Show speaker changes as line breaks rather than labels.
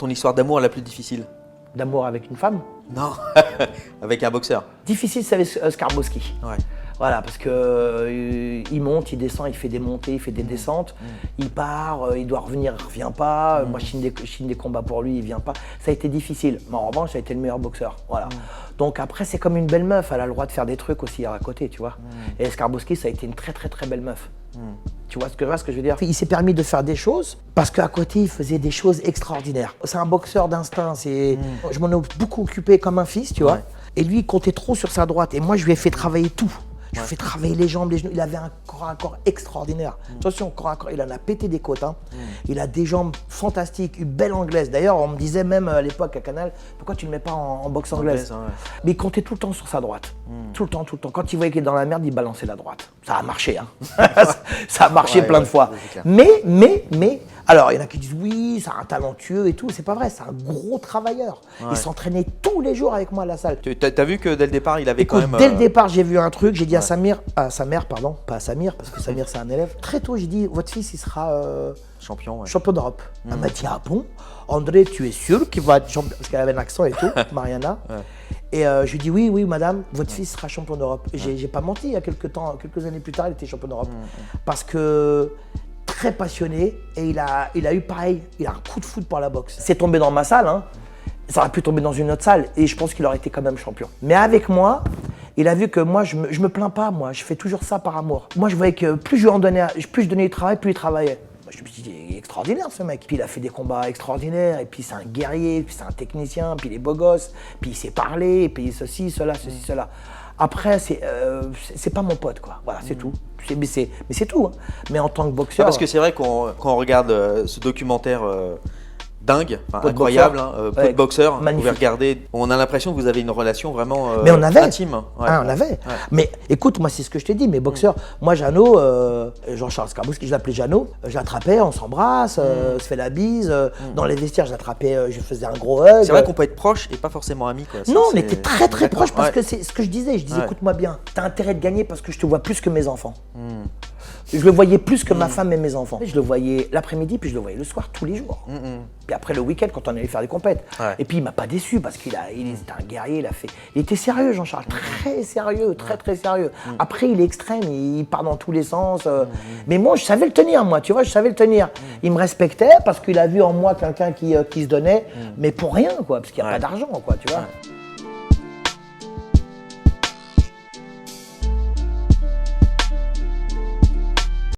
Ton histoire d'amour la plus difficile?
D'amour avec une femme?
Non, avec un boxeur.
Difficile, c'est avec Skarbowski.
Ouais.
Voilà, parce que il monte, il descend, il fait des montées, il fait des descentes, il part, il doit revenir, il revient pas. Moi, je signe des combats pour lui, il vient pas. Ça a été difficile, mais en revanche, ça a été le meilleur boxeur. Voilà. Donc après, c'est comme une belle meuf, elle a le droit de faire des trucs aussi à côté, tu vois. Et Skarbowski, ça a été une très très très belle meuf. Tu vois ce que je veux dire? Il s'est permis de faire des choses parce qu'à côté, il faisait des choses extraordinaires. C'est un boxeur d'instinct. Je m'en ai beaucoup occupé comme un fils, tu vois.
Ouais.
Et lui, il comptait trop sur sa droite. Et moi, je lui ai fait travailler tout. Je lui ai fait travailler les jambes, les genoux. Il avait un corps à corps extraordinaire. Attention, corps à corps, il en a pété des côtes. Hein. Il a des jambes fantastiques, une belle anglaise. D'ailleurs, on me disait même à l'époque à Canal, pourquoi tu ne le mets pas en boxe anglaise?
Ouais.
Mais il comptait tout le temps sur sa droite. Tout le temps, tout le temps. Quand il voyait qu'il était dans la merde, il balançait la droite. Ça a marché, hein. Ça a marché plein de fois. Mais, alors, il y en a qui disent oui, c'est un talentueux et tout. C'est pas vrai, c'est un gros travailleur. Il s'entraînait tous les jours avec moi à la salle.
Tu as vu que dès le départ, il avait
Écoute,
quand même.
dès le départ, j'ai vu un truc, j'ai dit à sa mère, pardon, pas à Samir, parce que Samir c'est un élève. Très tôt, j'ai dit, votre fils, il sera
champion. Ouais.
champion d'Europe. Elle m'a dit, ah bon, André, tu es sûr qu'il va être champion? Parce qu'elle avait un accent et tout, Mariana. Et je lui dis, oui, madame, votre fils sera champion d'Europe. J'ai pas menti, il y a quelques années plus tard, il était champion d'Europe. Parce que très passionné, et il a eu pareil, il a un coup de foot pour la boxe. C'est tombé dans ma salle, hein. Ça aurait pu tomber dans une autre salle, et je pense qu'il aurait été quand même champion. Mais avec moi, il a vu que moi, je me plains pas, moi, je fais toujours ça par amour. Moi, je voyais que plus je donnais du travail, plus il travaillait. Je me suis dit, il est extraordinaire ce mec. Puis il a fait des combats extraordinaires, et puis c'est un guerrier, puis c'est un technicien, puis il est beau gosse, puis il sait parler, puis ceci, cela. Après, c'est pas mon pote, quoi. Voilà, c'est tout. Mais c'est tout. Hein. Mais en tant que boxeur.
Parce que c'est vrai quand on regarde ce documentaire dingue, incroyable, Pot de boxeur, vous pouvez regarder, on a l'impression que vous avez une relation vraiment
mais on avait.
intime.
Ouais, on avait. Ouais. Mais écoute, moi c'est ce que je t'ai dit, mes boxeurs, moi Jeannot, Jean-Charles Skarbowski, je l'appelais Jeannot, je l'attrapais, on s'embrasse, se fait la bise, dans les vestiaires je l'attrapais, je faisais un gros hug.
C'est vrai qu'on peut être proche et pas forcément ami, quoi.
Non, on était très très proches parce que c'est ce que je disais, écoute-moi bien, t'as intérêt de gagner parce que je te vois plus que mes enfants. Je le voyais plus que ma femme et mes enfants. Je le voyais l'après-midi, puis je le voyais le soir, tous les jours. Puis après le week-end, quand on allait faire des compètes. Et puis il m'a pas déçu parce qu'il était un guerrier, il était sérieux, Jean-Charles, très sérieux, très sérieux. Après, il est extrême, il part dans tous les sens. Mais moi, je savais le tenir, moi, tu vois, je savais le tenir. Il me respectait parce qu'il a vu en moi quelqu'un qui se donnait, mais pour rien, quoi, parce qu'il n'y a pas d'argent, quoi, tu vois.